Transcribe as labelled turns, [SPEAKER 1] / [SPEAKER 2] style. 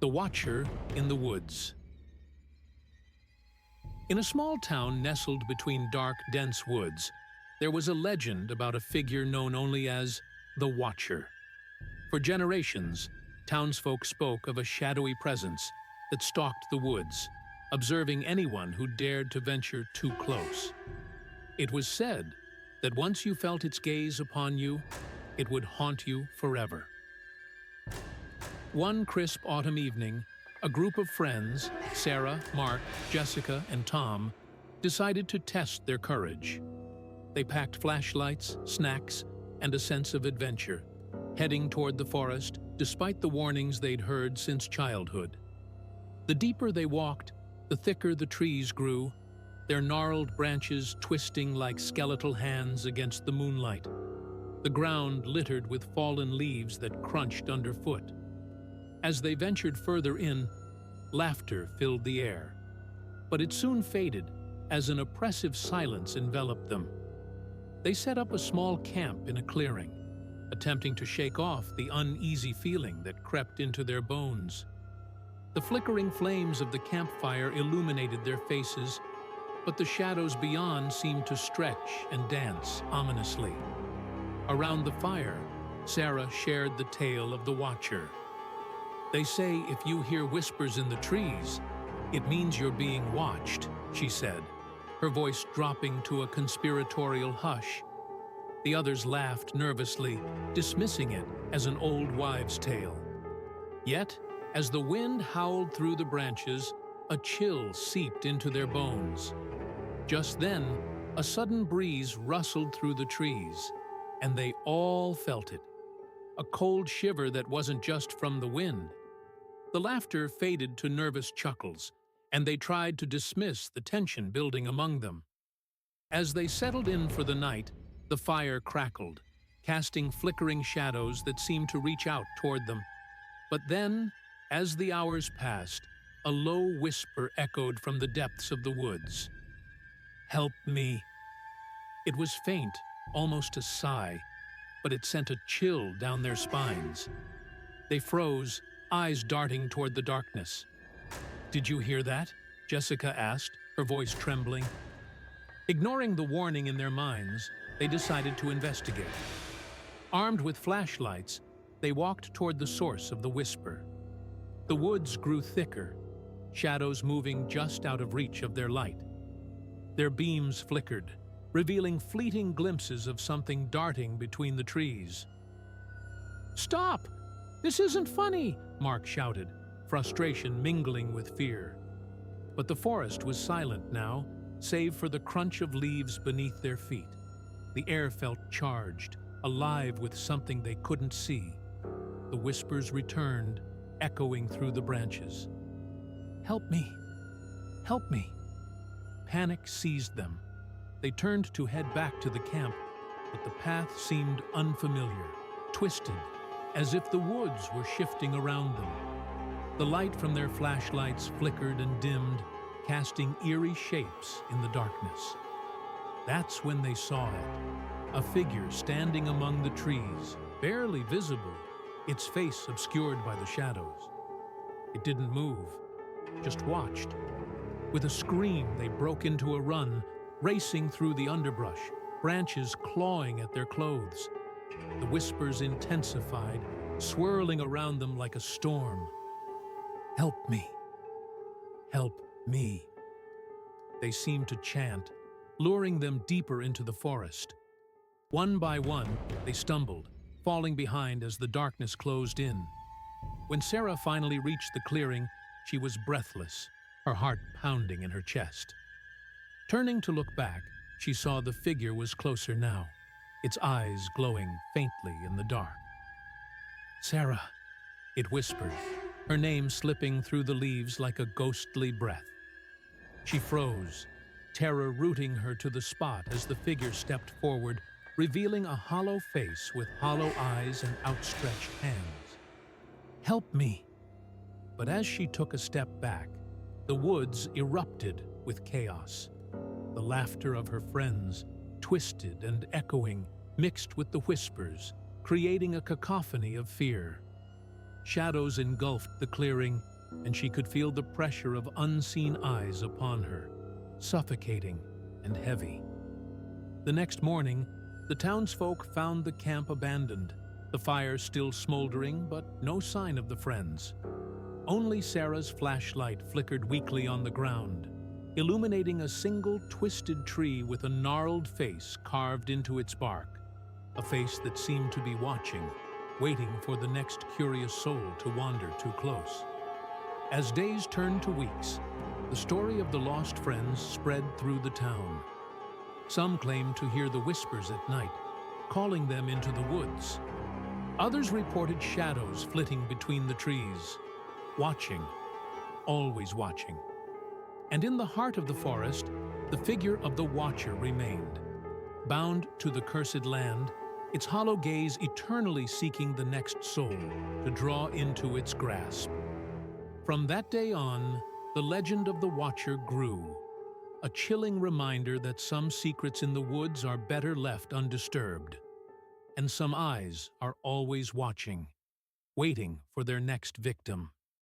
[SPEAKER 1] The Watcher in the Woods. In a small town nestled between dark, dense woods, there was a legend about a figure known only as the Watcher. For generations, townsfolk spoke of a shadowy presence that stalked the woods, observing anyone who dared to venture too close. It was said that once you felt its gaze upon you, it would haunt you forever. One crisp autumn evening, a group of friends, Sarah, Mark, Jessica, and Tom, decided to test their courage. They packed flashlights, snacks, and a sense of adventure, heading toward the forest despite the warnings they'd heard since childhood. The deeper they walked, the thicker the trees grew, their gnarled branches twisting like skeletal hands against the moonlight, the ground littered with fallen leaves that crunched underfoot. As they ventured further in, laughter filled the air. But it soon faded as an oppressive silence enveloped them. They set up a small camp in a clearing, attempting to shake off the uneasy feeling that crept into their bones. The flickering flames of the campfire illuminated their faces, but the shadows beyond seemed to stretch and dance ominously. Around the fire, Sarah shared the tale of the Watcher. "They say if you hear whispers in the trees, it means you're being watched," she said, her voice dropping to a conspiratorial hush. The others laughed nervously, dismissing it as an old wives' tale. Yet, as the wind howled through the branches, a chill seeped into their bones. Just then, a sudden breeze rustled through the trees, and they all felt it. A cold shiver that wasn't just from the wind. The laughter faded to nervous chuckles, and they tried to dismiss the tension building among them. As they settled in for the night, the fire crackled, casting flickering shadows that seemed to reach out toward them. But then, as the hours passed, a low whisper echoed from the depths of the woods. "Help me." It was faint, almost a sigh, but it sent a chill down their spines. They froze, eyes darting toward the darkness. "Did you hear that?" Jessica asked, her voice trembling. Ignoring the warning in their minds, they decided to investigate. Armed with flashlights, they walked toward the source of the whisper. The woods grew thicker, shadows moving just out of reach of their light. Their beams flickered, revealing fleeting glimpses of something darting between the trees. "Stop! This isn't funny!" Mark shouted, frustration mingling with fear. But the forest was silent now, save for the crunch of leaves beneath their feet. The air felt charged, alive with something they couldn't see. The whispers returned, echoing through the branches. "Help me! Help me!" Panic seized them. They turned to head back to the camp, but the path seemed unfamiliar, twisted, as if the woods were shifting around them. The light from their flashlights flickered and dimmed, casting eerie shapes in the darkness. That's when they saw it, a figure standing among the trees, barely visible, its face obscured by the shadows. It didn't move, just watched. With a scream, they broke into a run, racing through the underbrush, branches clawing at their clothes. The whispers intensified, swirling around them like a storm. "Help me! Help me!" They seemed to chant, luring them deeper into the forest. One by one, they stumbled, falling behind as the darkness closed in. When Sarah finally reached the clearing, she was breathless, her heart pounding in her chest. Turning to look back, she saw the figure was closer now, its eyes glowing faintly in the dark. "Sarah," it whispered, her name slipping through the leaves like a ghostly breath. She froze, terror rooting her to the spot as the figure stepped forward, revealing a hollow face with hollow eyes and outstretched hands. "Help me!" But as she took a step back, the woods erupted with chaos. The laughter of her friends, twisted and echoing, mixed with the whispers, creating a cacophony of fear. Shadows engulfed the clearing, and she could feel the pressure of unseen eyes upon her, suffocating and heavy. The next morning, the townsfolk found the camp abandoned, the fire still smoldering, but no sign of the friends. Only Sarah's flashlight flickered weakly on the ground, illuminating a single twisted tree with a gnarled face carved into its bark, a face that seemed to be watching, waiting for the next curious soul to wander too close. As days turned to weeks, the story of the lost friends spread through the town. Some claimed to hear the whispers at night, calling them into the woods. Others reported shadows flitting between the trees, watching, always watching. And in the heart of the forest, the figure of the Watcher remained, bound to the cursed land, its hollow gaze eternally seeking the next soul to draw into its grasp. From that day on, the legend of the Watcher grew, a chilling reminder that some secrets in the woods are better left undisturbed, and some eyes are always watching, waiting for their next victim.